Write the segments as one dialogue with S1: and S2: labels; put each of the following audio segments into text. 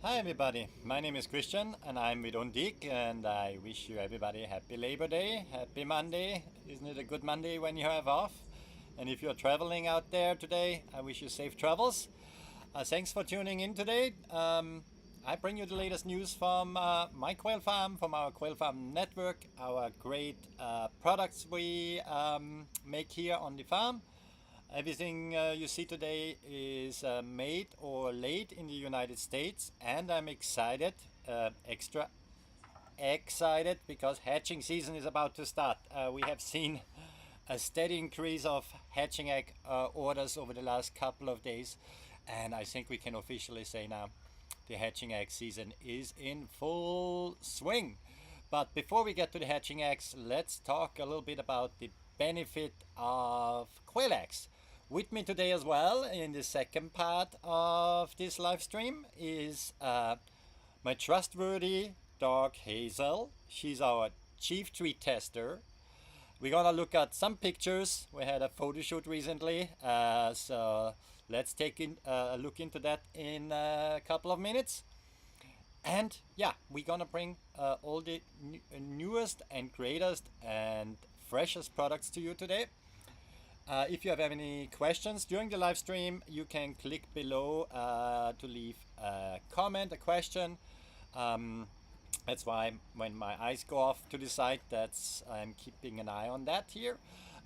S1: Hi everybody, my name is Christian and I'm with Undique, and I wish you everybody happy Labor Day, happy Monday. Isn't it a good Monday when you have off? And if you're traveling out there today, I wish you safe travels. Thanks for tuning in today. I bring you the latest news from my quail farm, from our quail farm network, our great products we make here on the farm. Everything you see today is made or laid in the United States, and I'm excited, extra excited, because hatching season is about to start. We have seen a steady increase of hatching egg orders over the last couple of days, and I think we can officially say now the hatching egg season is in full swing. But before we get to the hatching eggs, let's talk a little bit about the benefit of quail eggs. With me today as well in the second part of this live stream is my trustworthy dog Hazel. She's our chief treat tester. We're gonna look at some pictures. We had a photo shoot recently, so let's take a look into that in a couple of minutes. And yeah, we're gonna bring all the newest and greatest and freshest products to you today. If you have any questions during the live stream, you can click below to leave a comment, a question. That's why when my eyes go off to the side, I'm keeping an eye on that here.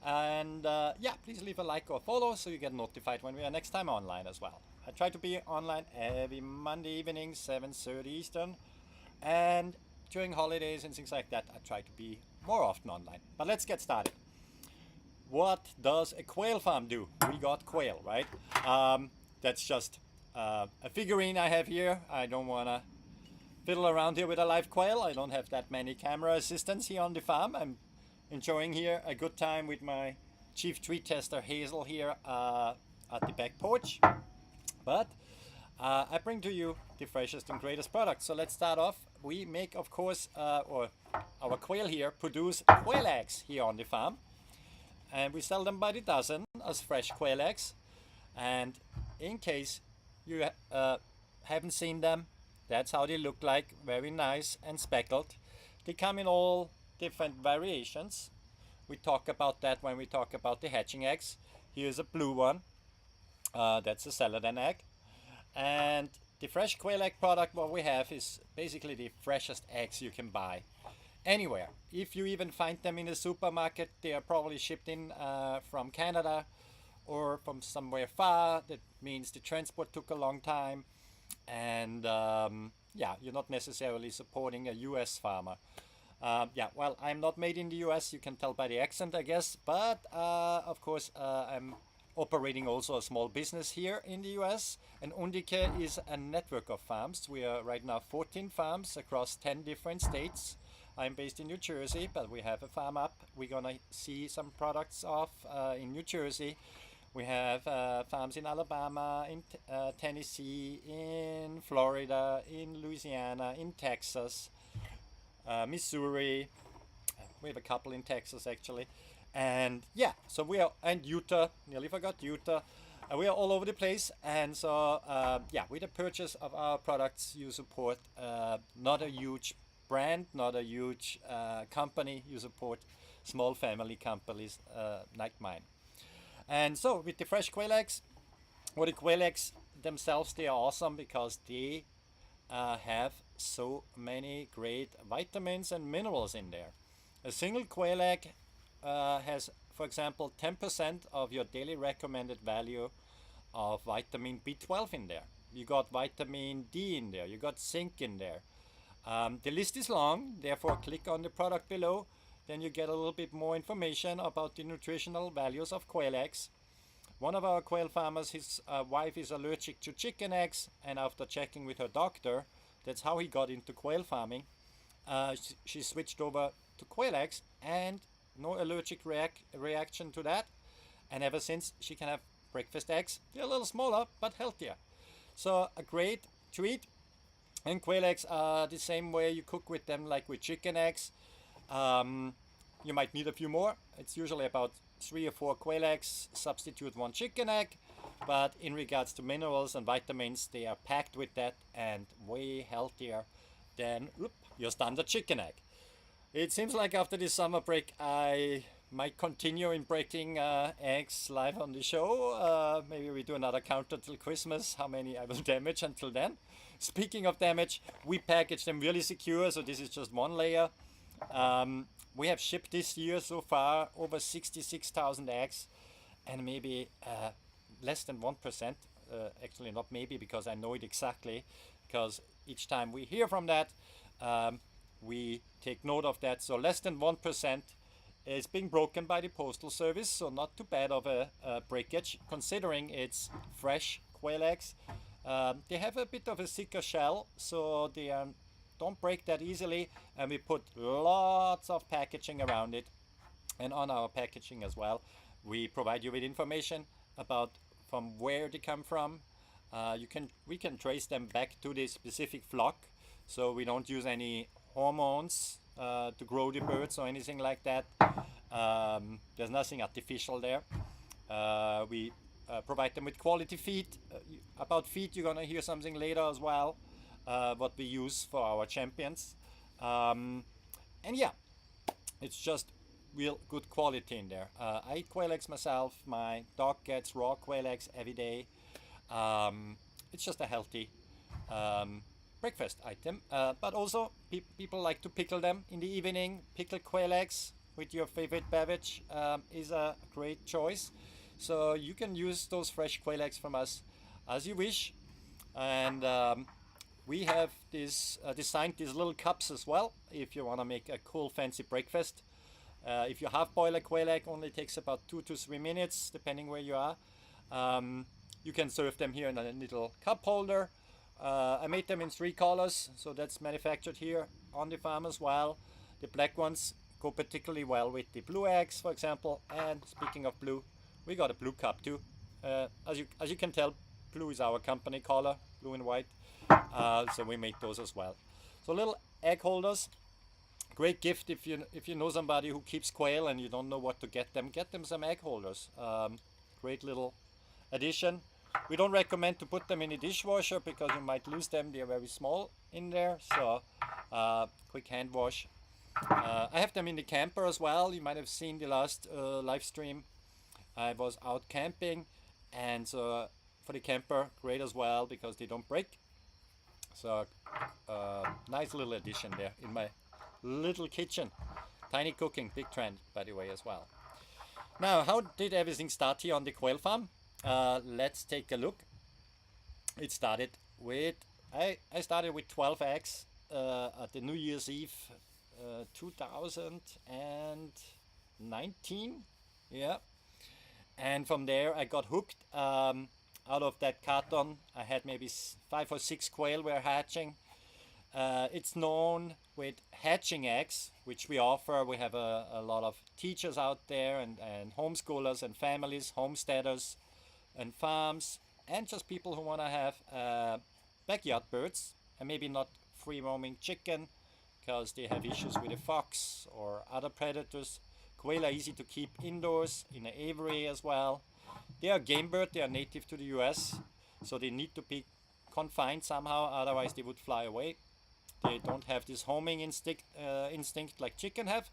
S1: And yeah, please leave a like or follow so you get notified when we are next time online as well. I try to be online every Monday evening, 7:30 Eastern. And during holidays and things like that, I try to be more often online. But let's get started. What does a quail farm do? We got quail, right? That's just a figurine I have here. I don't want to fiddle around here with a live quail. I don't have that many camera assistants here on the farm. I'm enjoying here a good time with my chief treat tester Hazel here at the back porch. But I bring to you the freshest and greatest products. So let's start off. We make, of course, or our quail here produce quail eggs here on the farm. And we sell them by the dozen as fresh quail eggs. And in case you haven't seen them, that's how they look like, very nice and speckled. They come in all different variations. We talk about that when we talk about the hatching eggs. Here's a blue one, that's a celadon egg. And the fresh quail egg product, what we have is basically the freshest eggs you can buy anywhere. If you even find them in a supermarket, they are probably shipped in from Canada or from somewhere far. That means the transport took a long time, and yeah, you're not necessarily supporting a US farmer. Yeah, well, I'm not made in the US, you can tell by the accent, I guess, but of course I'm operating also a small business here in the US, and Undique is a network of farms. We are right now 14 farms across 10 different states. I'm based in New Jersey, but we have a farm up. We're gonna see some products off in New Jersey. We have farms in Alabama, in Tennessee, in Florida, in Louisiana, in Texas, Missouri. We have a couple in Texas actually. And yeah, so we are, and Utah, nearly forgot Utah. We are all over the place, and so yeah, with the purchase of our products, you support not a huge brand, not a huge company. You support small family companies like mine. And so with the fresh quail eggs, well, the quail eggs themselves, they are awesome because they have so many great vitamins and minerals in there. A single quail egg has, for example, 10% of your daily recommended value of vitamin B12 in there. You got vitamin D in there. You got zinc in there. The list is long, therefore click on the product below. Then you get a little bit more information about the nutritional values of quail eggs. One of our quail farmers, his wife is allergic to chicken eggs, and after checking with her doctor, that's how he got into quail farming. She switched over to quail eggs, and no allergic reaction to that. And ever since, she can have breakfast eggs. They're a little smaller, but healthier. So a great treat. And quail eggs are the same way you cook with them like with chicken eggs. You might need a few more. It's usually about 3 or 4 quail eggs, substitute 1 chicken egg. but in regards to minerals and vitamins, they are packed with that and way healthier than your standard chicken egg. It seems like after this summer break, I might continue in breaking eggs live on the show. Maybe we do another counter till Christmas, how many I will damage until then. Speaking of damage, we package them really secure, so this is just one layer. We have shipped this year so far over 66,000 eggs, and maybe less than 1%. Actually, not maybe, because I know it exactly, because each time we hear from that, we take note of that. So less than 1% is being broken by the postal service, so not too bad of a breakage considering it's fresh quail eggs. They have a bit of a thicker shell, so they don't break that easily, and we put lots of packaging around it. And on our packaging as well, we provide you with information about from where they come from. We can trace them back to the specific flock, so we don't use any hormones to grow the birds or anything like that. There's nothing artificial there. We provide them with quality feed. About feed, you're gonna hear something later as well. What we use for our champions, and yeah, it's just real good quality in there. I eat quail eggs myself. My dog gets raw quail eggs every day. It's just a healthy breakfast item, but also people like to pickle them in the evening. Pickled quail eggs with your favorite beverage is a great choice. So you can use those fresh quail eggs from us as you wish. And we have designed these little cups as well if you want to make a cool fancy breakfast. If you half boil a quail egg, only takes about 2 to 3 minutes depending where you are. You can serve them here in a little cup holder. I made them in 3 colors, so that's manufactured here on the farm as well. The black ones go particularly well with the blue eggs, for example. And speaking of blue, we got a blue cup too. As you can tell, blue is our company color, blue and white. So we made those as well. So little egg holders, great gift if you know somebody who keeps quail and you don't know what to get them some egg holders. Great little addition. We don't recommend to put them in a dishwasher because you might lose them. They are very small in there. So quick hand wash. I have them in the camper as well. You might have seen the last live stream. I was out camping, and so for the camper, great as well because they don't break. So nice little addition there in my little kitchen. Tiny cooking, big trend by the way as well. Now, how did everything start here on the quail farm? Let's take a look. It started with, I started with 12 eggs at the New Year's Eve 2019. Yeah. And from there I got hooked. Out of that carton I had maybe 5 or 6 quail were hatching. It's known with hatching eggs, which we offer. We have a lot of teachers out there and homeschoolers and families, homesteaders and farms, and just people who want to have backyard birds and maybe not free roaming chicken because they have issues with a fox or other predators. Quail are easy to keep indoors in an aviary as well. They are game bird, they are native to the US, so they need to be confined somehow, otherwise they would fly away. They don't have this homing instinct like chicken have,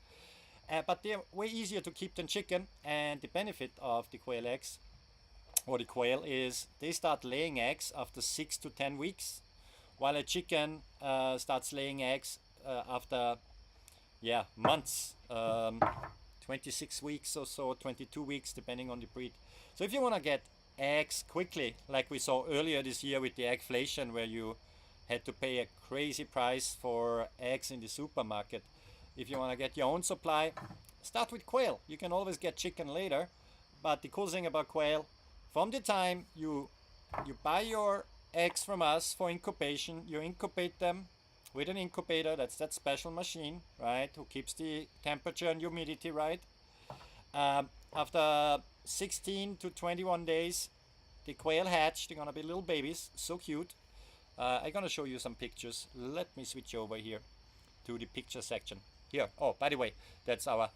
S1: but they're way easier to keep than chicken. And the benefit of the quail eggs or the quail is they start laying eggs after 6 to 10 weeks, while a chicken starts laying eggs after months, 26 weeks or so, 22 weeks depending on the breed. So if you want to get eggs quickly, like we saw earlier this year with the eggflation, where you had to pay a crazy price for eggs in the supermarket, if you want to get your own supply, start with quail. You can always get chicken later, but the cool thing about quail, from the time you buy your eggs from us for incubation, you incubate them with an incubator. That's that special machine, right, who keeps the temperature and humidity right. After 16 to 21 days, the quail hatch. They're gonna be little babies, so cute. I'm gonna show you some pictures. Let me switch over here to the picture section. Here. Oh, by the way, that's our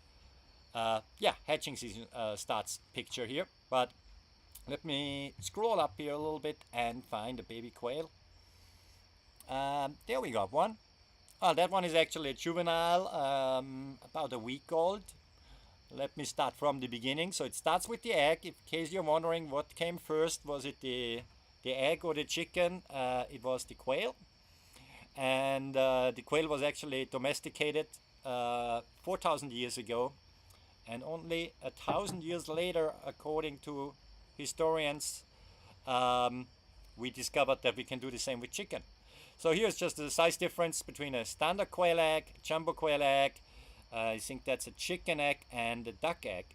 S1: hatching season starts picture here. But Let me scroll up here a little bit and find a baby quail. There we got one. Oh, that one is actually a juvenile, about a week old. Let me start from the beginning. So it starts with the egg. In case you're wondering what came first, was it the egg or the chicken? It was the quail. And the quail was actually domesticated 4,000 years ago. And only 1,000 years later, according to historians, we discovered that we can do the same with chicken. So here's just the size difference between a standard quail egg, jumbo quail egg. I think that's a chicken egg and a duck egg.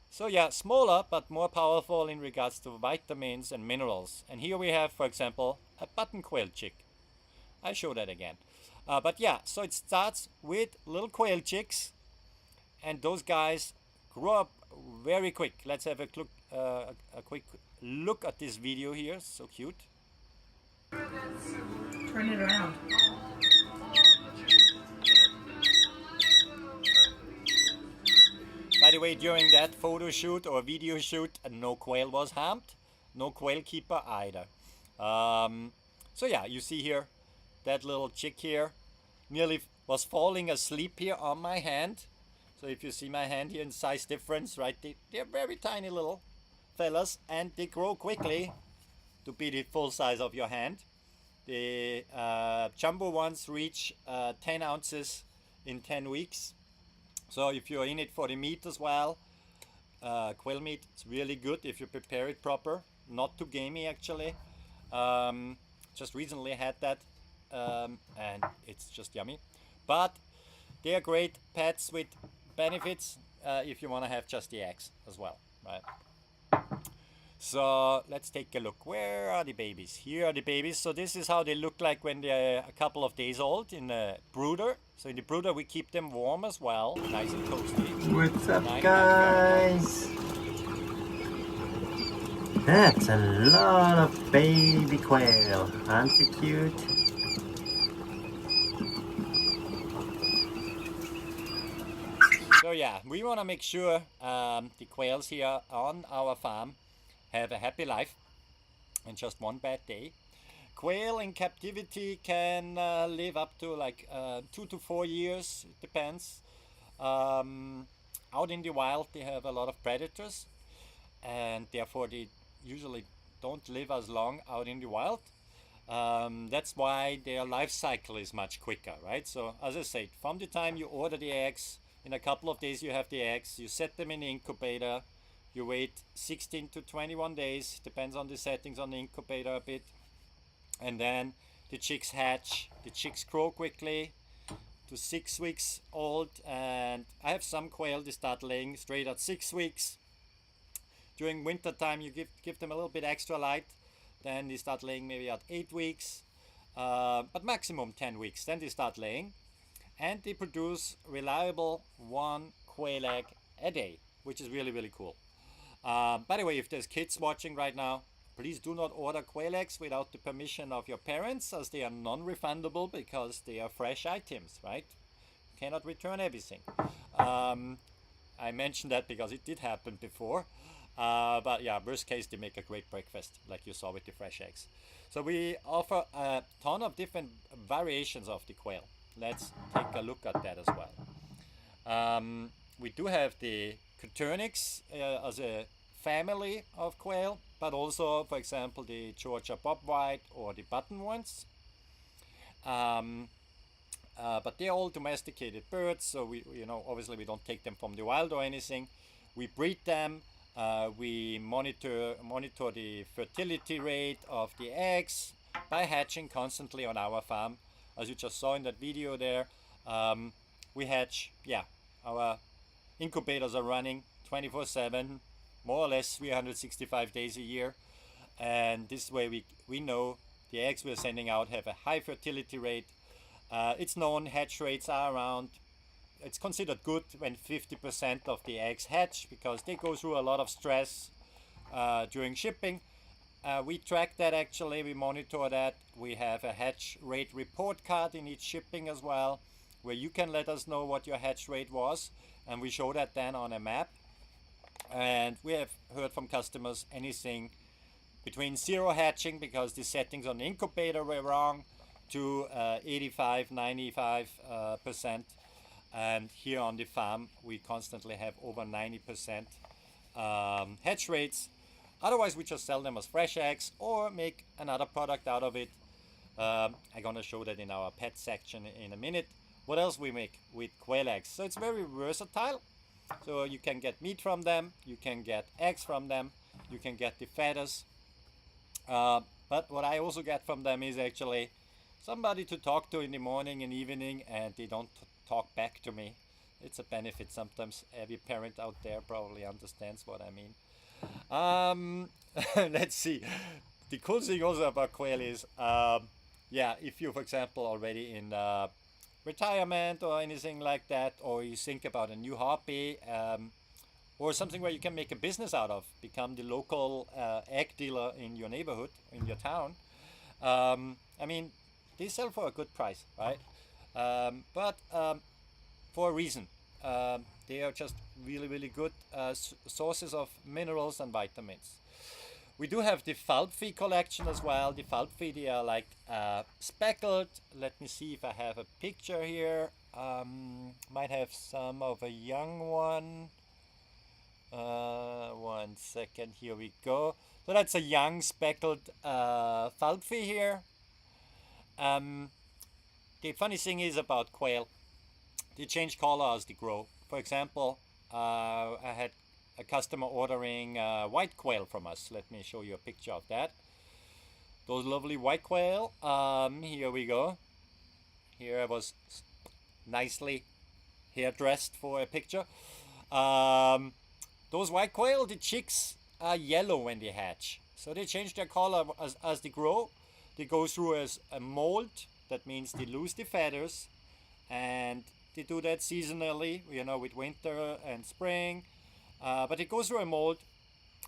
S1: So yeah, smaller but more powerful in regards to vitamins and minerals. And here we have, for example, a button quail chick. I'll show that again. But yeah, so it starts with little quail chicks, and those guys grow up very quick. Let's have a quick look at this video here. So cute.
S2: Turn it around.
S1: By the way, during that photo shoot or video shoot, no quail was harmed, no quail keeper either. So yeah, you see here, that little chick here nearly was falling asleep here on my hand. So if you see my hand here in size difference, right, they're very tiny little fellas, and they grow quickly to be the full size of your hand. The jumbo ones reach 10 ounces in 10 weeks. So if you're in it for the meat as well, quail meat is really good if you prepare it proper. Not too gamey actually. Just recently had that, and it's just yummy. But they are great pets with benefits if you want to have just the eggs as well, right? So let's take a look. Where are the babies? Here are the babies. So this is how they look like when they're a couple of days old in a brooder. So in the brooder we keep them warm as well, nice and toasty.
S3: What's up, guys? That's a lot of baby quail. Aren't they cute?
S1: So yeah, we want to make sure the quails here on our farm have a happy life and just one bad day. Quail in captivity can live up to like 2 to 4 years, it depends. Out in the wild they have a lot of predators, and therefore they usually don't live as long out in the wild. That's why their life cycle is much quicker, right? So as I said, from the time you order the eggs, in a couple of days you have the eggs, you set them in the incubator, you wait 16 to 21 days, depends on the settings on the incubator a bit, and then the chicks hatch. The chicks grow quickly to 6 weeks old, and I have some quail they start laying straight at 6 weeks. During winter time you give them a little bit extra light, then they start laying maybe at 8 weeks, but maximum 10 weeks, then they start laying, and they produce reliable 1 quail egg a day, which is really, really cool. By the way, if there's kids watching right now, please do not order quail eggs without the permission of your parents, as they are non-refundable because they are fresh items, right? You cannot return everything. I mentioned that because it did happen before. But yeah, worst case, they make a great breakfast, like you saw with the fresh eggs. So we offer a ton of different variations of the quail. Let's take a look at that as well. We do have the Coturnics as a family of quail, but also, for example, the Georgia bobwhite or the button ones. But they're all domesticated birds, so we, obviously we don't take them from the wild or anything. We breed them. We monitor the fertility rate of the eggs by hatching constantly on our farm. As you just saw in that video there, we hatch, our incubators are running 24/7, more or less 365 days a year. And this way we know the eggs we're sending out have a high fertility rate. It's known hatch rates are around, it's considered good when 50% of the eggs hatch, because they go through a lot of stress during shipping. We track that actually, we monitor that. We have a hatch rate report card in each shipping as well, where you can let us know what your hatch rate was, and we show that then on a map. And we have heard from customers anything between zero hatching because the settings on the incubator were wrong to 85, 95%. And here on the farm, we constantly have over 90% hatch rates. Otherwise, we just sell them as fresh eggs or make another product out of it. I'm gonna show that in our pet section in a minute. What else we make with quail eggs? So it's very versatile. So you can get meat from them, you can get eggs from them, you can get the feathers. But what I also get from them is actually somebody to talk to in the morning and evening, and they don't talk back to me. It's a benefit sometimes. Every parent out there probably understands what I mean. Let's see. The cool thing also about quail is, yeah, if you, for example, already in retirement or anything like that, or you think about a new hobby, or something where you can make a business out of, become the local egg dealer in your neighborhood, in your town. I mean, they sell for a good price, right? But for a reason. They are just really, really good sources of minerals and vitamins. We do have the Falphi collection as well. The Falphi, they are like speckled. Let me see if I have a picture here. Might have some of a young one. 1 second, here we go. So that's a young speckled Falphi here. The funny thing is about quail, they change color as they grow. For example, I had a customer ordering white quail from us. Let me show you a picture of that. Those lovely white quail. Here we go. Here I was nicely hairdressed for a picture. Those white quail, the chicks are yellow when they hatch. So they change their color as they grow. They go through as a mold. That means they lose the feathers. And they do that seasonally, you know, with winter and spring. But it goes through a mold.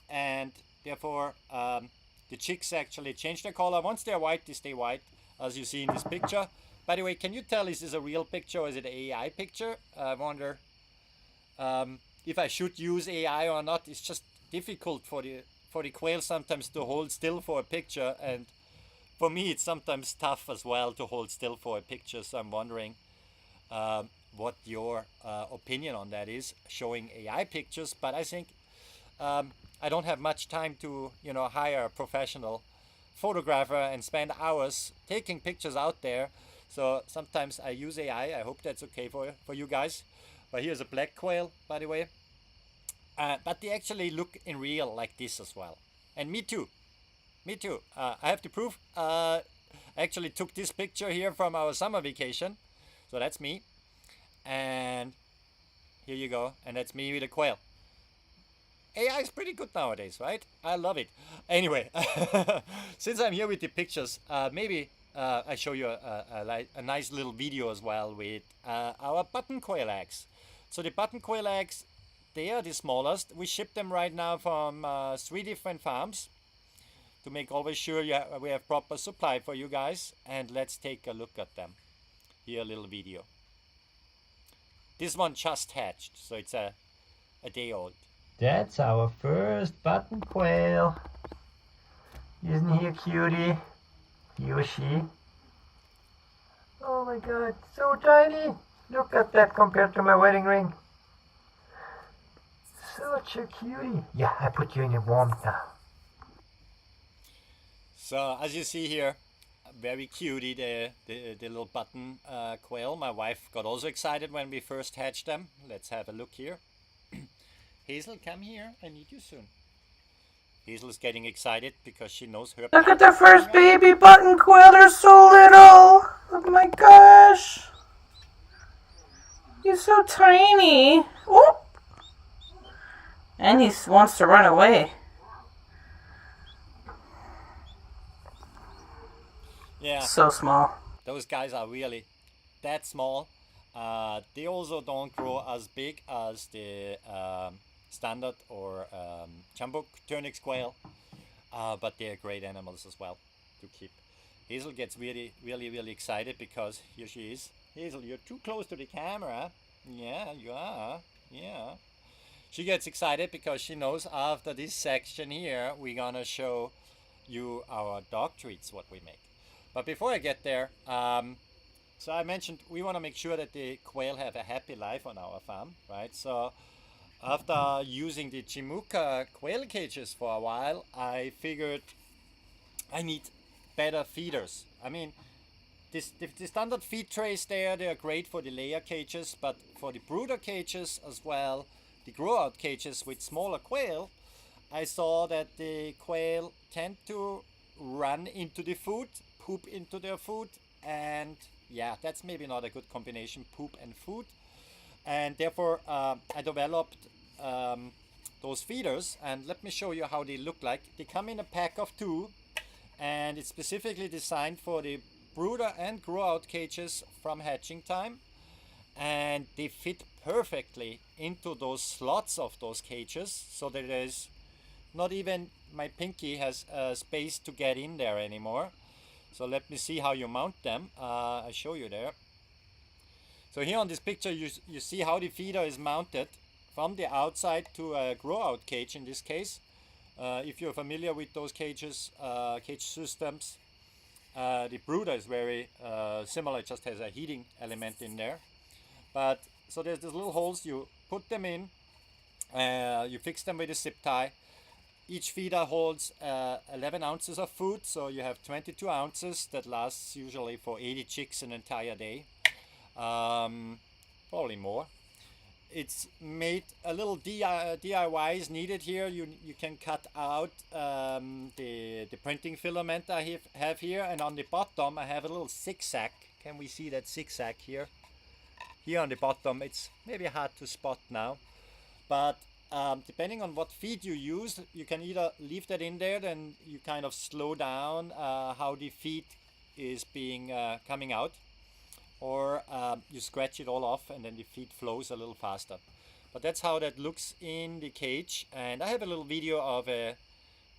S1: And therefore, the chicks actually change their color. Once they're white, they stay white, as you see in this picture. By the way, can you tell is this a real picture or is it an AI picture? I wonder if I should use AI or not. It's just difficult for the quail sometimes to hold still for a picture, and for me it's sometimes tough as well to hold still for a picture. So I'm wondering what your opinion on that is, showing AI pictures. But I think I don't have much time to hire a professional photographer and spend hours taking pictures out there. So sometimes I use AI. I hope that's okay for you guys. But here's a black quail, by the way. But they actually look in real like this as well. And me too. Me too. I have to prove. I actually took this picture here from our summer vacation. So that's me. And here you go. And that's me with a quail. AI is pretty good nowadays, right? I love it. Anyway, since I'm here with the pictures, maybe I show you a nice little video as well with our button quail eggs. So the button quail eggs, they are the smallest. We ship them right now from 3 different farms to make always sure we have proper supply for you guys. And let's take a look at them. Here, a little video. This one just hatched, so it's a day old.
S3: That's our first button quail. Isn't he a cutie? He or she? Oh my god, so tiny! Look at that compared to my wedding ring. Such a cutie. Yeah, I put you in your warm now.
S1: So as you see here, very cutie, the little button quail. My wife got also excited when we first hatched them. Let's have a look here. Hazel, come here. I need you soon. Hazel's getting excited because she knows her.
S2: Look at the first baby button quail. They're so little. Oh my gosh. He's so tiny. Oh. And he wants to run away.
S1: Yeah.
S2: So small.
S1: Those guys are really that small. They also don't grow as big as the standard or jumbo turnix quail, but they're great animals as well to keep. Hazel gets really, really, really excited because here she is. Hazel, you're too close to the camera. Yeah, you are. Yeah. she gets excited because she knows after this section here we're gonna show you our dog treats what we make. But before I get there, so I mentioned we want to make sure that the quail have a happy life on our farm, right? So after using the Chimuka quail cages for a while, I figured I need better feeders. I mean, the standard feed trays there, they are great for the layer cages, but for the brooder cages as well, the grow out cages with smaller quail, I saw that the quail tend to run into the food, poop into their food, and yeah, that's maybe not a good combination, poop and food. And therefore, I developed those feeders, and let me show you how they look like. They come in a pack of 2, and it's specifically designed for the brooder and grow out cages from hatching time, and they fit perfectly into those slots of those cages, so that there's not even my pinky has space to get in there anymore. So let me see how you mount them. I show you there. So here on this picture you see how the feeder is mounted from the outside to a grow out cage in this case. If you're familiar with those cages, cage systems, the brooder is very similar, it just has a heating element in there. But so there's these little holes, you put them in, you fix them with a zip tie. Each feeder holds 11 ounces of food, so you have 22 ounces that lasts usually for 80 chicks an entire day, probably more. It's made a little DIY is needed here. You can cut out the printing filament I have here, and on the bottom I have a little zigzag. Can we see that zigzag here? Here on the bottom, it's maybe hard to spot now, but depending on what feed you use, you can either leave that in there, then you kind of slow down how the feed is being coming out, or you scratch it all off and then the feed flows a little faster. But that's how that looks in the cage, and I have a little video of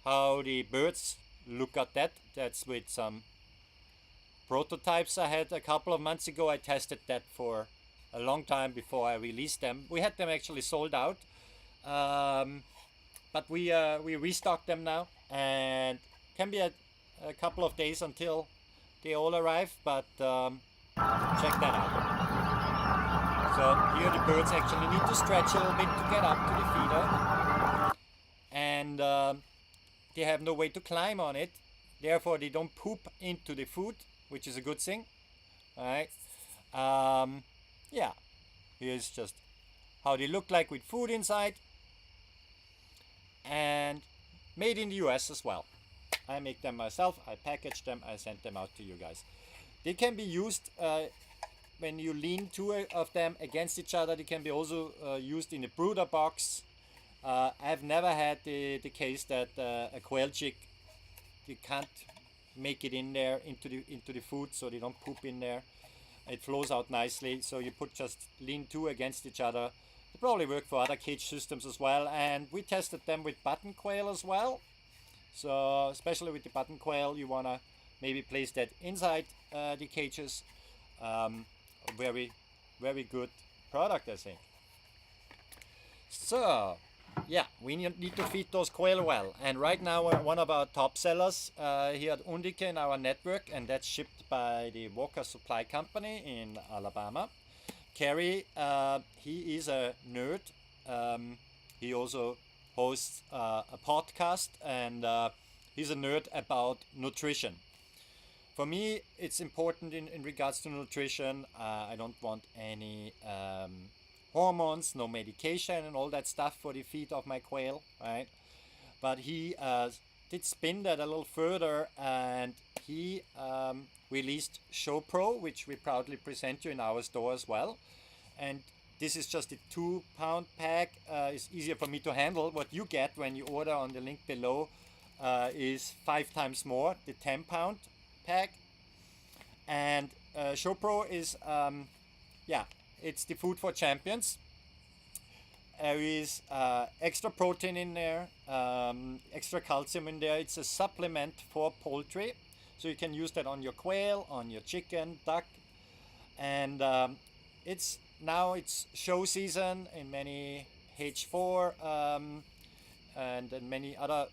S1: how the birds look at that. That's with some prototypes I had a couple of months ago. I tested that for a long time before I released them. We had them actually sold out, but we restocked them now, and can be a couple of days until they all arrive, but check that out. So here the birds actually need to stretch a little bit to get up to the feeder, and they have no way to climb on it, therefore they don't poop into the food, which is a good thing. Alright, yeah, here's just how they look like with food inside, and made in the US as well. I make them myself, I package them, I send them out to you guys. They can be used when you lean two of them against each other. They can be also used in a brooder box. I've never had the case that a quail chick, you can't make it in there into the food, so they don't poop in there. It flows out nicely, so you put just lean two against each other. They probably work for other cage systems as well, and we tested them with button quail as well. So especially with the button quail, you want to maybe place that inside the cages. Very, very good product, I think. So yeah, we need to feed those quail well, and right now one of our top sellers here at Undique in our network, and that's shipped by the Walker Supply Company in Alabama. Kerry, he is a nerd. He also hosts a podcast, and he's a nerd about nutrition. For me, it's important in regards to nutrition. I don't want any hormones, no medication and all that stuff for the feed of my quail, right? But he did spin that a little further, and he released Show Pro, which we proudly present you in our store as well. And this is just a 2-pound pack. It's easier for me to handle. What you get when you order on the link below is 5 times more, the 10-pound pack. And Show Pro is yeah, it's the food for champions. There is extra protein in there, extra calcium in there. It's a supplement for poultry, so you can use that on your quail, on your chicken, duck. And it's show season in many page 4, and then many other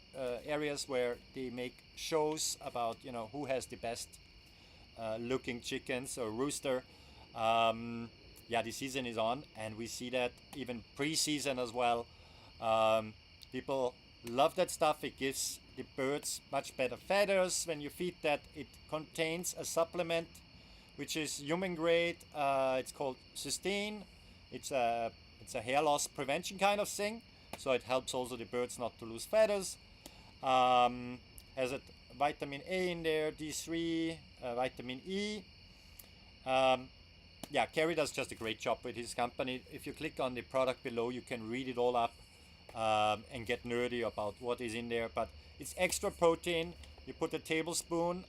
S1: areas where they make shows about, you know, who has the best looking chickens or rooster. Yeah, the season is on, and we see that even pre-season as well. People love that stuff. It gives the birds much better feathers when you feed that. It contains a supplement which is human grade. It's called cysteine. It's a hair loss prevention kind of thing, so it helps also the birds not to lose feathers. Has a vitamin A in there, D3, vitamin E. Yeah, Kerry does just a great job with his company. If you click on the product below, you can read it all up and get nerdy about what is in there. But it's extra protein. You put a tablespoon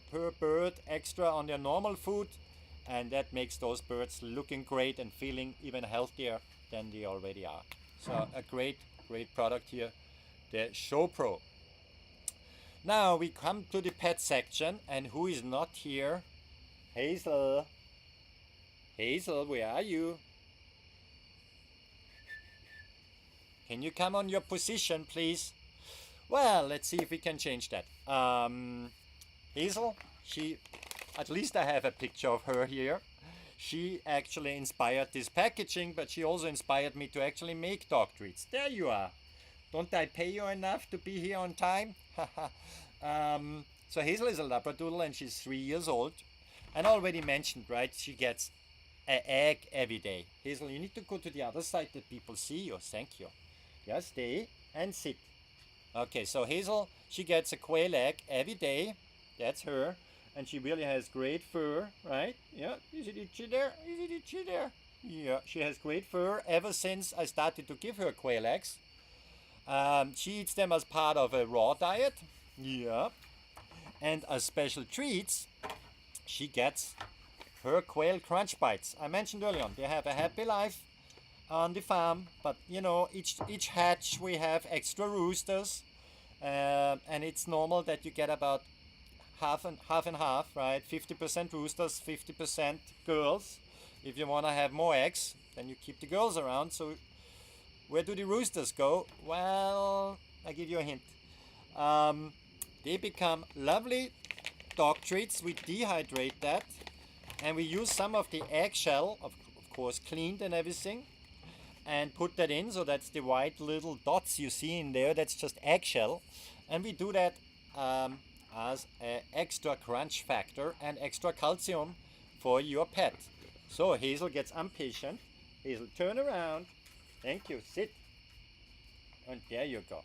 S1: per bird extra on their normal food, and that makes those birds looking great and feeling even healthier than they already are. So a great product here, the Show Pro. Now we come to the pet section, and who is not here? Hazel. Hazel, where are you? Can you come on your position, please? Well, let's see if we can change that. Hazel, at least I have a picture of her here. She actually inspired this packaging, but she also inspired me to actually make dog treats. There you are. Don't I pay you enough to be here on time? So Hazel is a Labradoodle, and she's 3 years old. And I already mentioned, right, she gets an egg every day. Hazel, you need to go to the other side that people see you. Thank you. Yeah, stay and sit. Okay, so Hazel, she gets a quail egg every day. That's her. And she really has great fur, right? Yeah, is it itchy there? Is it itchy there? Yeah, she has great fur ever since I started to give her quail eggs. She eats them as part of a raw diet. Yeah. And as special treats, she gets her quail crunch bites. I mentioned earlier on, they have a happy life on the farm, but you know, each hatch we have extra roosters, and it's normal that you get about half and half, right? 50% roosters, 50% girls. If you want to have more eggs, then you keep the girls around. So where do the roosters go? Well, I give you a hint. They become lovely dog treats. We dehydrate that, and we use some of the eggshell, of course cleaned and everything, and put that in. So that's the white little dots you see in there. That's just eggshell, and we do that as an extra crunch factor and extra calcium for your pet. So Hazel gets impatient. Hazel, turn around. Thank you. Sit. And there you go.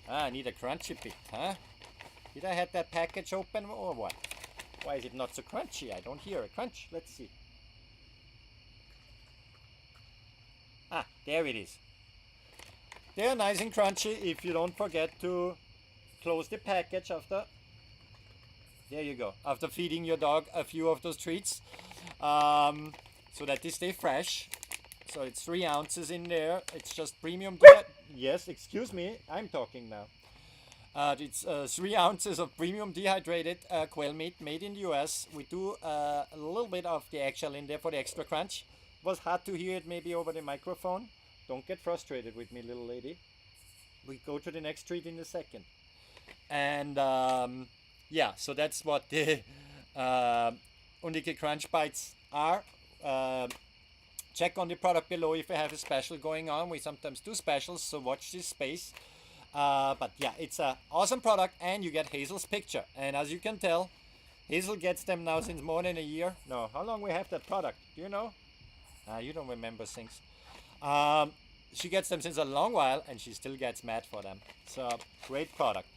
S1: I need a crunchy bit, huh? Did I have that package open or what? Why is it not so crunchy? I don't hear a crunch. Let's see. Ah, there it is. They're nice and crunchy if you don't forget to close the package after. There you go. After feeding your dog a few of those treats, so that they stay fresh. So it's 3 ounces in there. It's just premium. Yes, excuse me. I'm talking now. It's 3 ounces of premium dehydrated quail meat made in the US. We do a little bit of the eggshell in there for the extra crunch. It was hard to hear it maybe over the microphone. Don't get frustrated with me, little lady. We go to the next treat in a second. And yeah, so that's what the Undique Crunch Bites are. Check on the product below if we have a special going on. We sometimes do specials, so watch this space. But yeah, it's an awesome product, and you get Hazel's picture. And as you can tell, Hazel gets them now since more than a year. No, how long we have that product? Do you know? You don't remember things. She gets them since a long while, and she still gets mad for them. So, great product.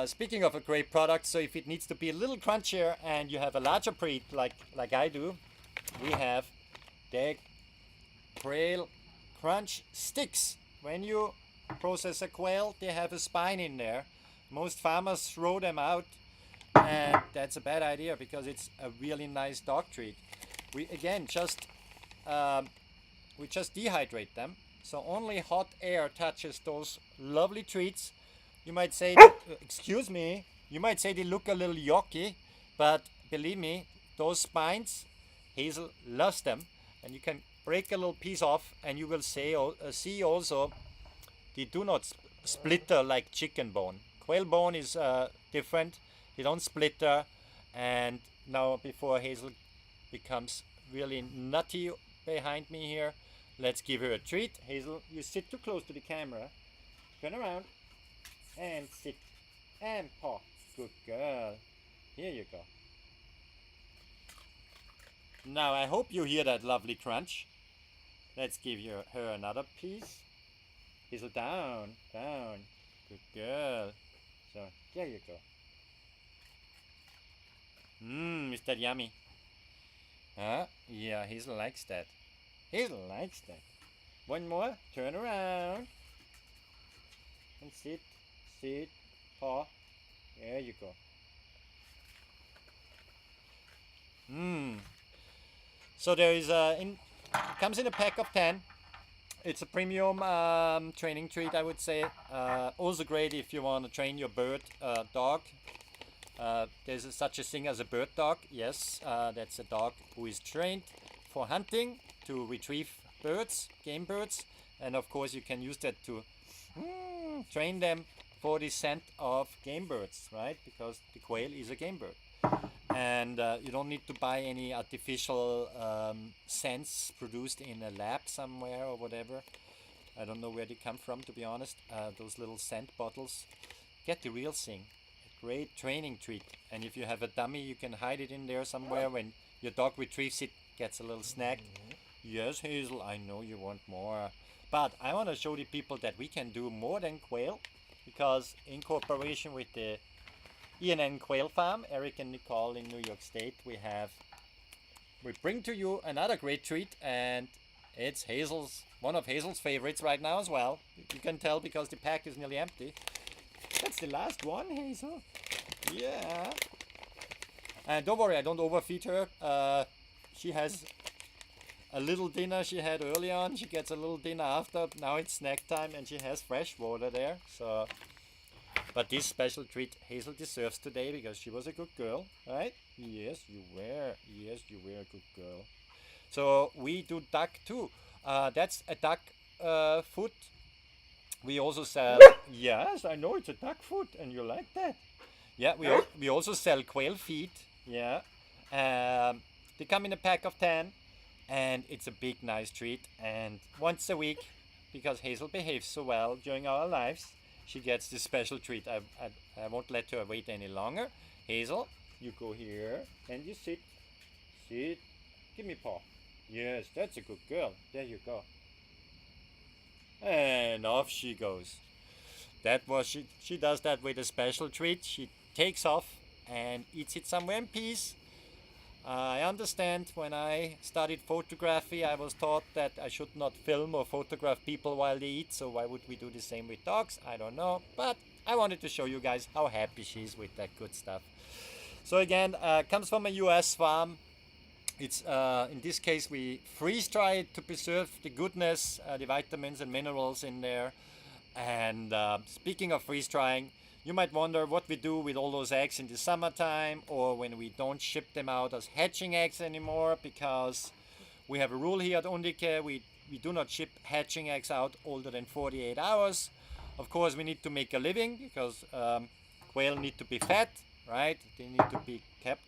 S1: Speaking of a great product, so if it needs to be a little crunchier and you have a larger breed like I do, we have the Quail Crunch Sticks. When you process a quail, they have a spine in there. Most farmers throw them out, and that's a bad idea because it's a really nice dog treat. We again just dehydrate them, so only hot air touches those lovely treats. You might say, excuse me, you might say they look a little yucky, but believe me, those spines, Hazel loves them, and you can break a little piece off, and you will see also they do not splitter like chicken bone. Quail bone is different. They don't splitter. And now before Hazel becomes really nutty behind me here, let's give her a treat. Hazel, you sit too close to the camera. Turn around and sit and paw. Good girl. Here you go. Now I hope you hear that lovely crunch. Let's give her another piece. Hazel, down, down. Good girl. So there you go. Is that yummy? Huh? Yeah, Hazel likes that. Hazel likes that. One more. Turn around. And sit. Sit. Paw. There you go. So there is comes in a pack of 10. It's a premium training treat, I would say. Also great if you want to train your bird dog. There's such a thing as a bird dog. Yes, that's a dog who is trained for hunting to retrieve birds, game birds, and of course you can use that to train them for the scent of game birds, right? Because the quail is a game bird. And you don't need to buy any artificial scents produced in a lab somewhere or whatever. I don't know where they come from, to be honest. Those little scent bottles. Get the real thing. A great training treat. And if you have a dummy, you can hide it in there somewhere. When your dog retrieves it, gets a little snack. Yes, Hazel, I know you want more. But I want to show the people that we can do more than quail. Because in cooperation with the E&N Quail Farm, Eric and Nicole in New York State, we bring to you another great treat, and it's one of Hazel's favorites right now as well. You can tell because the pack is nearly empty. That's the last one, Hazel. Yeah. And don't worry, I don't overfeed her. She has a little dinner she had early on. She gets a little dinner after. Now it's snack time, and she has fresh water there. So. But this special treat Hazel deserves today because she was a good girl, right? Yes, you were. Yes, you were a good girl. So we do duck too. That's a duck foot. We also sell. Yes, I know it's a duck foot, and you like that. Yeah, we also sell quail feet. Yeah, they come in a pack of 10, and it's a big nice treat. And once a week, because Hazel behaves so well during our lives, she gets this special treat. I won't let her wait any longer. Hazel, you go here and you sit. Sit. Give me paw. Yes, that's a good girl. There you go. And off she goes. She does that with a special treat. She takes off and eats it somewhere in peace. I understand when I studied photography, I was taught that I should not film or photograph people while they eat, so why would we do the same with dogs? I don't know, but I wanted to show you guys how happy she is with that good stuff. So again, comes from a US farm. It's in this case we freeze dry it to preserve the goodness, the vitamins and minerals in there. And speaking of freeze drying, you might wonder what we do with all those eggs in the summertime, or when we don't ship them out as hatching eggs anymore, because we have a rule here at Undique, we do not ship hatching eggs out older than 48 hours. Of course, we need to make a living because quail need to be fed, right? They need to be kept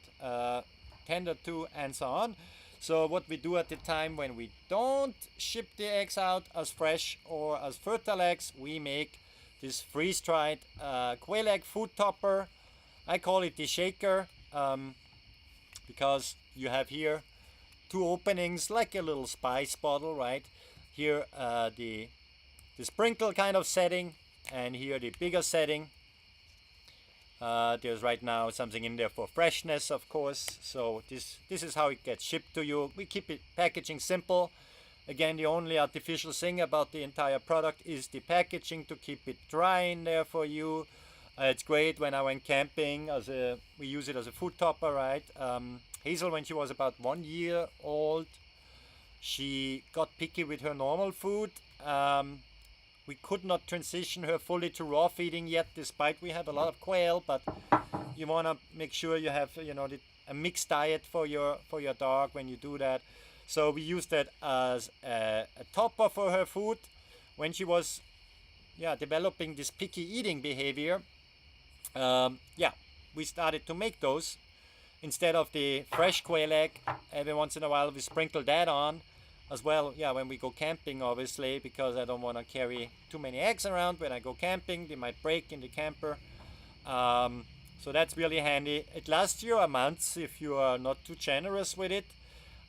S1: tended to and so on. So what we do at the time when we don't ship the eggs out as fresh or as fertile eggs, we make this freeze-dried quail egg food topper. I call it the shaker because you have here two openings like a little spice bottle, right? Here the sprinkle kind of setting, and here the bigger setting. There's right now something in there for freshness, of course. So this is how it gets shipped to you. We keep it packaging simple. Again, the only artificial thing about the entire product is the packaging to keep it dry in there for you. It's great when I went camping. We use it as a food topper, right? Hazel, when she was about 1 year old, she got picky with her normal food. We could not transition her fully to raw feeding yet, despite we have a lot of quail. But you want to make sure you have, a mixed diet for your dog when you do that. So we used that as a topper for her food when she was developing this picky eating behavior. We started to make those instead of the fresh quail egg. Every once in a while we sprinkle that on as well. When we go camping, obviously, because I don't want to carry too many eggs around when I go camping. They might break in the camper. So that's really handy. It lasts you a month if you are not too generous with it.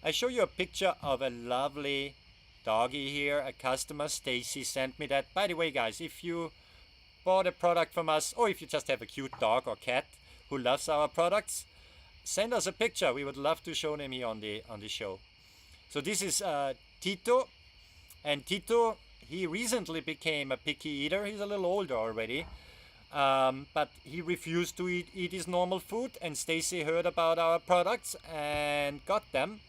S1: I show you a picture of a lovely doggy here. A customer, Stacy, sent me that. By the way, guys, if you bought a product from us, or if you just have a cute dog or cat who loves our products, send us a picture. We would love to show them here on the show. So this is Tito, and Tito, he recently became a picky eater. He's a little older already, but he refused to eat his normal food, and Stacy heard about our products and got them.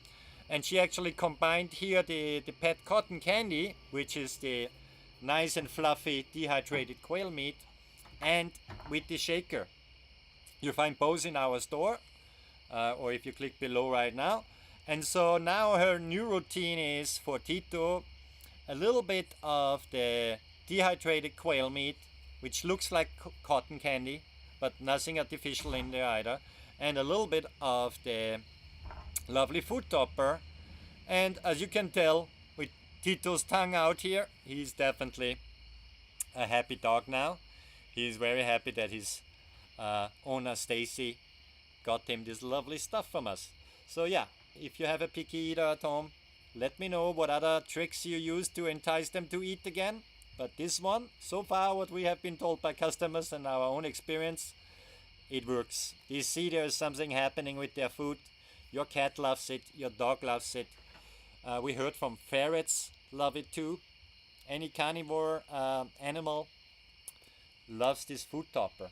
S1: And she actually combined here the pet cotton candy, which is the nice and fluffy dehydrated quail meat, and with the shaker. You find both in our store, or if you click below right now. And so now her new routine is for Tito a little bit of the dehydrated quail meat, which looks like cotton candy, but nothing artificial in there either, and a little bit of the lovely food topper. And as you can tell with Tito's tongue out here, he's definitely a happy dog now. He's very happy that his owner Stacy got him this lovely stuff from us. So if you have a picky eater at home, let me know what other tricks you use to entice them to eat again. But this one, so far what we have been told by customers and our own experience, it works. You see there's something happening with their food. Your cat loves it, your dog loves it. We heard from ferrets love it too. Any carnivore animal loves this food topper.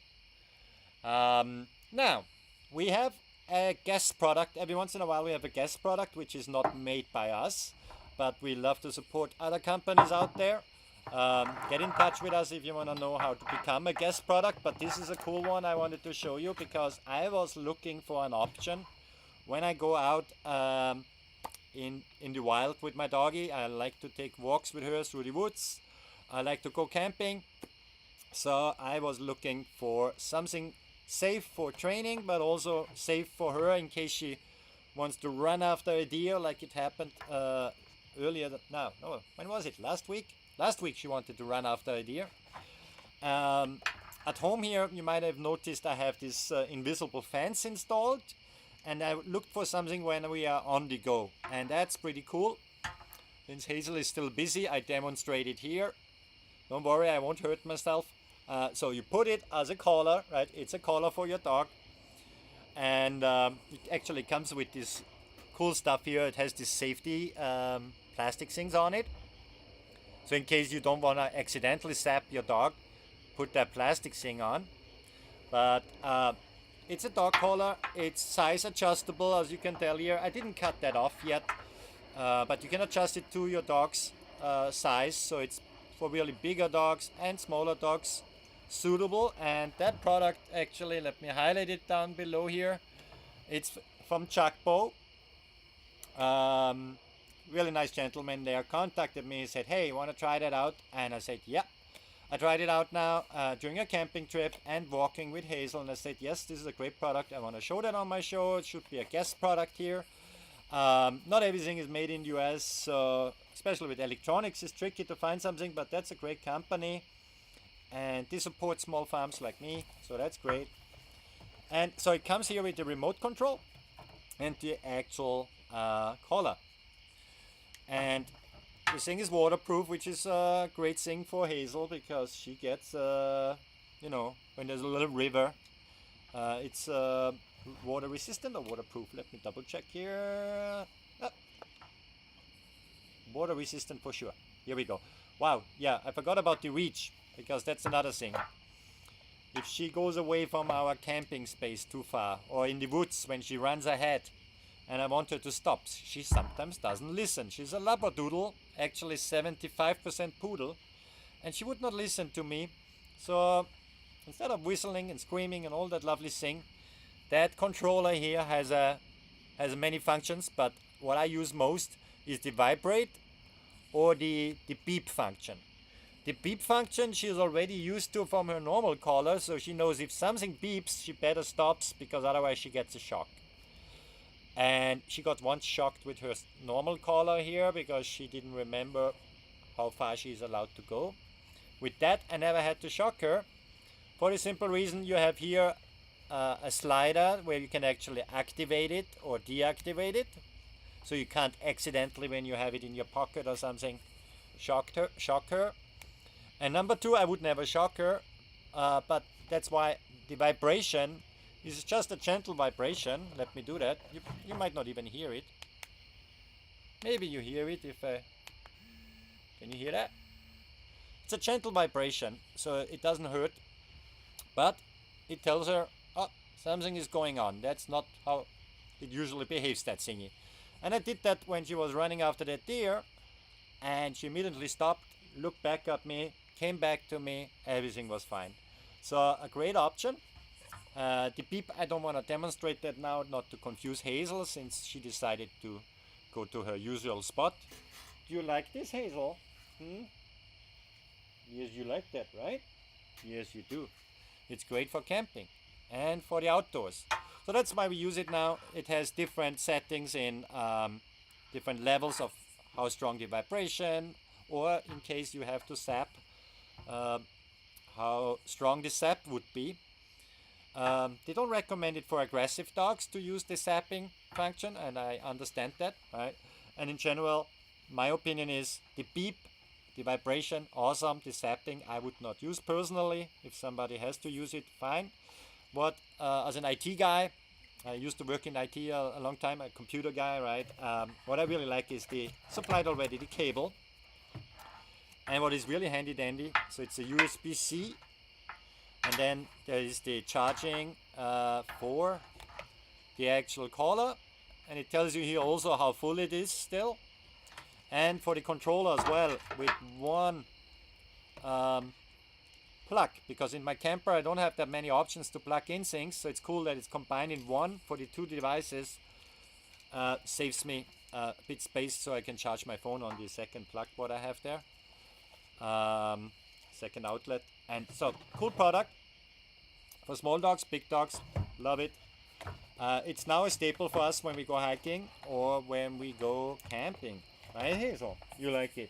S1: Now, we have a guest product. Every once in a while we have a guest product which is not made by us, but we love to support other companies out there. Get in touch with us if you want to know how to become a guest product, but this is a cool one I wanted to show you because I was looking for an option when I go out in the wild with my doggy. I like to take walks with her through the woods. I like to go camping. So I was looking for something safe for training, but also safe for her in case she wants to run after a deer like it happened earlier. When was it? Last week? Last week she wanted to run after a deer. At home here, you might have noticed I have this invisible fence installed, and I looked for something when we are on the go, and that's pretty cool. Since Hazel is still busy, I demonstrate it here. Don't worry, I won't hurt myself. So you put it as a collar, right? It's a collar for your dog, and it actually comes with this cool stuff here. It has this safety plastic things on it. So in case you don't want to accidentally zap your dog, put that plastic thing on. But it's a dog collar. It's size adjustable, as you can tell here. I didn't cut that off yet, but you can adjust it to your dog's size. So it's for really bigger dogs and smaller dogs, suitable. And that product, actually, let me highlight it down below here. It's from Chuck Bow. Really nice gentleman there contacted me and said, hey, you want to try that out? And I said, yeah. I tried it out now during a camping trip and walking with Hazel, and I said, yes, this is a great product. I want to show that on my show. It should be a guest product here. Not everything is made in the US, so especially with electronics, it's tricky to find something, but that's a great company. And they support small farms like me, so that's great. And so it comes here with the remote control and the actual collar. And the thing is waterproof, which is a great thing for Hazel because she gets, when there's a little river, it's water resistant or waterproof. Let me double check here. Water resistant for sure. Here we go. Wow, yeah, I forgot about the reach because that's another thing. If she goes away from our camping space too far or in the woods when she runs ahead, and I want her to stop, she sometimes doesn't listen. She's a Labradoodle, actually 75% poodle, and she would not listen to me. So instead of whistling and screaming and all that lovely thing, that controller here has many functions, but what I use most is the vibrate or the beep function. The beep function she's already used to from her normal caller, so she knows if something beeps, she better stops because otherwise she gets a shock. And she got once shocked with her normal caller here because she didn't remember how far she's allowed to go. With that, I never had to shock her for the simple reason you have here a slider where you can actually activate it or deactivate it, so you can't accidentally, when you have it in your pocket or something, shock her. And number two, I would never shock her, but that's why the vibration is just a gentle vibration. Let me do that. You might not even hear it. Maybe you hear it if I... Can you hear that? It's a gentle vibration, so it doesn't hurt, but it tells her, oh, something is going on. That's not how it usually behaves, that thingy. And I did that when she was running after that deer, and she immediately stopped, looked back at me, came back to me, everything was fine. So a great option. The beep, I don't want to demonstrate that now, not to confuse Hazel, since she decided to go to her usual spot. Do you like this, Hazel? Yes, you like that, right? Yes, you do. It's great for camping and for the outdoors. So that's why we use it now. It has different settings in different levels of how strong the vibration, or in case you have to zap, how strong the zap would be. They don't recommend it for aggressive dogs to use the zapping function, and I understand that, right? And in general, my opinion is the beep, the vibration, awesome. The zapping, I would not use personally. If somebody has to use it, fine. What, as an IT guy, I used to work in IT a long time, a computer guy, right? What I really like is the supplied already the cable, and what is really handy dandy. So it's a USB-C, and then there is the charging for the actual caller, and it tells you here also how full it is still, and for the controller as well with one plug, because in my camper I don't have that many options to plug in things, so it's cool that it's combined in one for the two devices. Saves me a bit space so I can charge my phone on the second plug what I have there, second outlet. And so cool product for small dogs, big dogs, love it. It's now a staple for us when we go hiking or when we go camping, right, Hazel? You like it?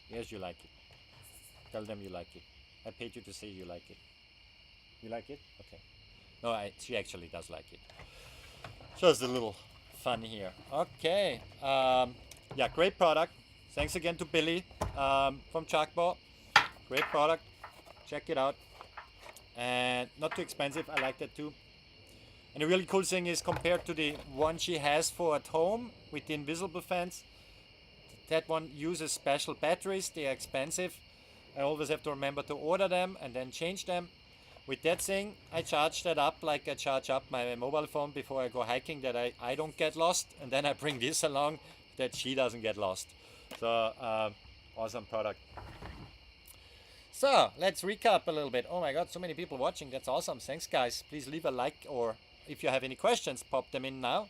S1: Yes, you like it. Tell them you like it. I paid you to say you like it. You like it? Okay. No, she actually does like it. Just a little fun here. Okay. Yeah, great product. Thanks again to Billy from Chalkball. Great product. Check it out. And not too expensive. I like that too. And the really cool thing is, compared to the one she has for at home with the invisible fans, that one uses special batteries. They are expensive. I always have to remember to order them and then change them. With that thing, I charge that up like I charge up my mobile phone before I go hiking, that I don't get lost, and then I bring this along that she doesn't get lost. So awesome product. So let's recap a little bit. Oh my god, so many people watching. That's awesome. Thanks, guys. Please leave a like, or if you have any questions, pop them in now.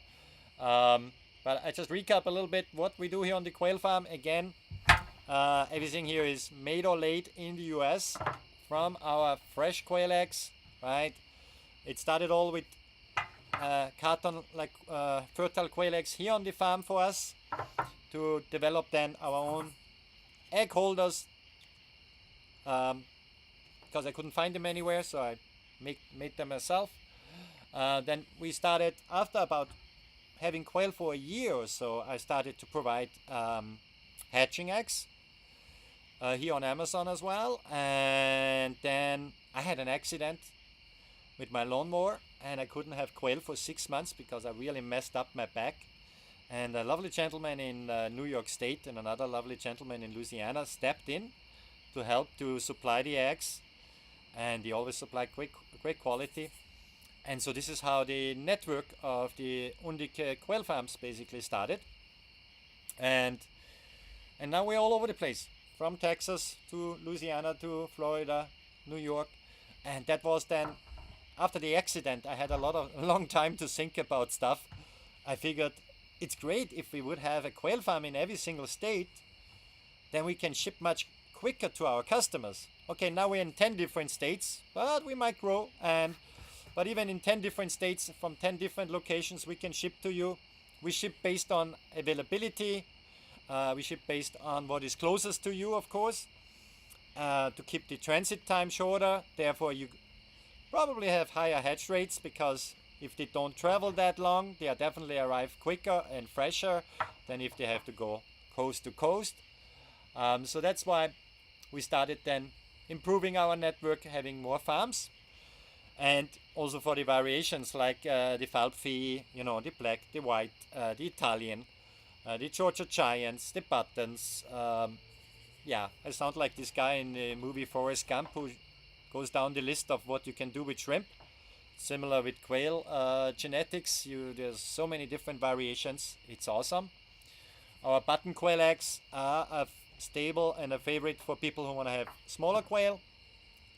S1: But I just recap a little bit what we do here on the quail farm. Again, everything here is made or laid in the US from our fresh quail eggs, right? It started all with carton, like fertile quail eggs here on the farm for us to develop then our own egg holders, because I couldn't find them anywhere, so I made them myself. Then we started, after about having quail for a year or so, I started to provide hatching eggs here on Amazon as well. And then I had an accident with my lawnmower, and I couldn't have quail for 6 months because I really messed up my back. And a lovely gentleman in New York State and another lovely gentleman in Louisiana stepped in to help to supply the eggs, and they always supply great quality. And so this is how the network of the Undique quail farms basically started. And now we're all over the place, from Texas to Louisiana to Florida, New York. And that was then, after the accident, I had a long time to think about stuff. I figured it's great if we would have a quail farm in every single state, then we can ship much quicker to our customers. Okay, now we're in 10 different states, but we might grow. But even in 10 different states from 10 different locations, we can ship to you. We ship based on availability. We ship based on what is closest to you, of course, to keep the transit time shorter. Therefore, you probably have higher hatch rates, because if they don't travel that long, they are definitely arrive quicker and fresher than if they have to go coast to coast. So that's why we started then improving our network, having more farms, and also for the variations like the Falpi, the black, the white, the Italian, the Georgia Giants, the buttons. Yeah, I sound like this guy in the movie Forrest Gump who goes down the list of what you can do with shrimp. Similar with quail genetics, there's so many different variations. It's awesome. Our button quail eggs are a stable and a favorite for people who want to have smaller quail,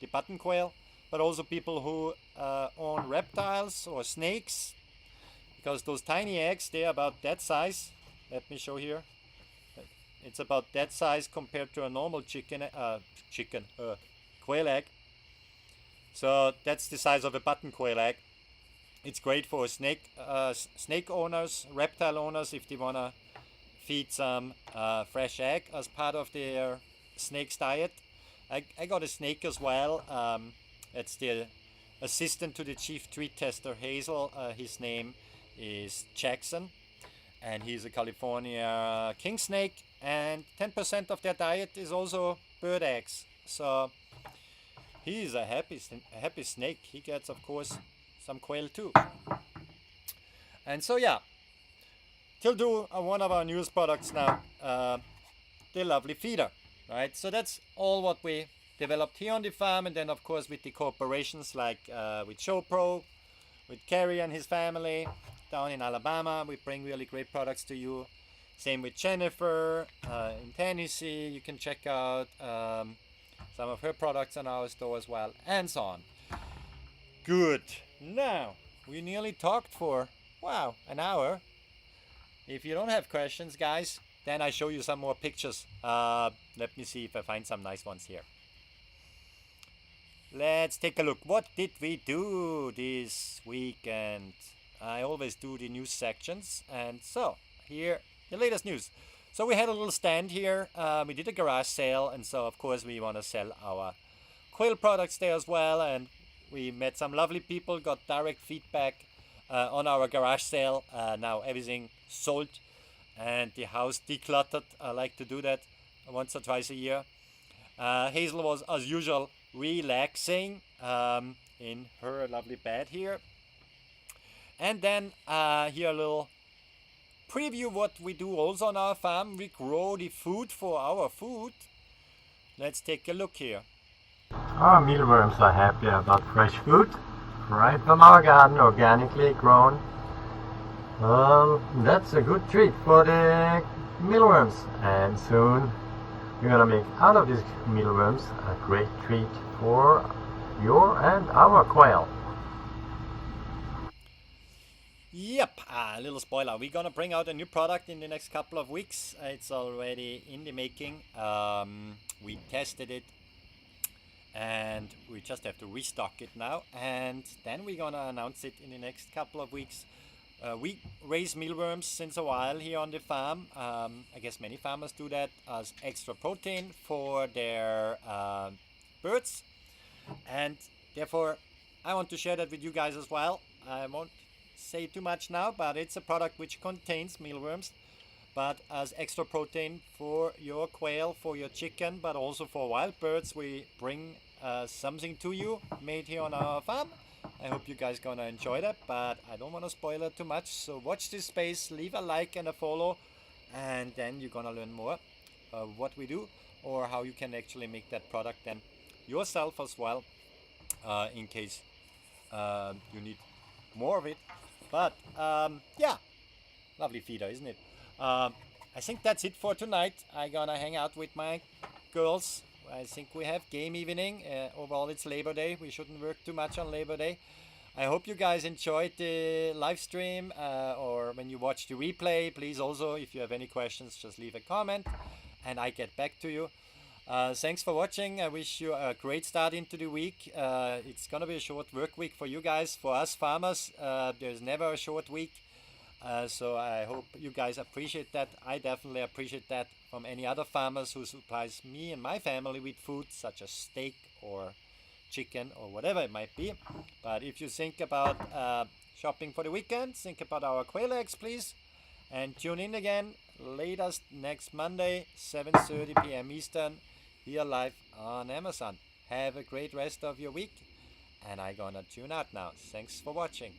S1: the button quail, but also people who own reptiles or snakes, because those tiny eggs, they're about that size. Let me show here. It's about that size compared to a normal quail egg. So that's the size of a button quail egg. It's great for snake owners, reptile owners, if they want to feed some fresh egg as part of their snake's diet. I got a snake as well. It's the assistant to the chief treat tester, Hazel. His name is Jackson, and he's a California king snake, and 10% of their diet is also bird eggs. So he's a happy snake. He gets, of course, some quail too. And so yeah, till do one of our newest products now, the lovely feeder, right? So that's all what we developed here on the farm, and then of course with the cooperations like with ShowPro, with Kerry and his family down in Alabama, we bring really great products to you. Same with Jennifer in Tennessee. You can check out some of her products on our store as well, and so on. Good. Now, we nearly talked for, wow, an hour. If you don't have questions, guys, then I show you some more pictures. Let me see if I find some nice ones here. Let's take a look. What did we do this weekend? I always do the news sections, and so here the latest news. So we had a little stand here. We did a garage sale, and so of course we want to sell our quail products there as well. And we met some lovely people, got direct feedback on our garage sale. Now everything sold and the house decluttered. I like to do that once or twice a year. Hazel was, as usual, relaxing in her lovely bed here. And then here a little preview what we do also on our farm. We grow the food for our food. Let's take a look here.
S3: Our mealworms are happy about fresh food, right from our garden, organically grown. That's a good treat for the mealworms, and soon we're gonna make out of these mealworms a great treat for your and our quail.
S1: Yep, a little spoiler. We're gonna bring out a new product in the next couple of weeks. It's already in the making. We tested it, and we just have to restock it now. And then we're gonna announce it in the next couple of weeks. We raise mealworms since a while here on the farm. I guess many farmers do that as extra protein for their birds, and therefore I want to share that with you guys as well. I won't say too much now, but it's a product which contains mealworms, but as extra protein for your quail, for your chicken, but also for wild birds. We bring something to you made here on our farm. I hope you guys gonna enjoy that, but I don't want to spoil it too much. So watch this space, leave a like and a follow, and then you're gonna learn more of what we do, or how you can actually make that product then yourself as well, in case you need more of it. But yeah, lovely feeder, isn't it? I think that's it for tonight. I'm gonna hang out with my girls. I think we have game evening. Overall, it's Labor Day. We shouldn't work too much on Labor Day. I hope you guys enjoyed the live stream, or when you watch the replay. Please also, if you have any questions, just leave a comment and I get back to you. Thanks for watching. I wish you a great start into the week. It's gonna be a short work week for you guys. For us farmers, there's never a short week. So I hope you guys appreciate that. I definitely appreciate that from any other farmers who supplies me and my family with food such as steak or chicken or whatever it might be. But if you think about shopping for the weekend, think about our quail eggs, please. And tune in again latest next Monday, 7:30 p.m. Eastern, here live on Amazon. Have a great rest of your week. And I'm gonna tune out now. Thanks for watching.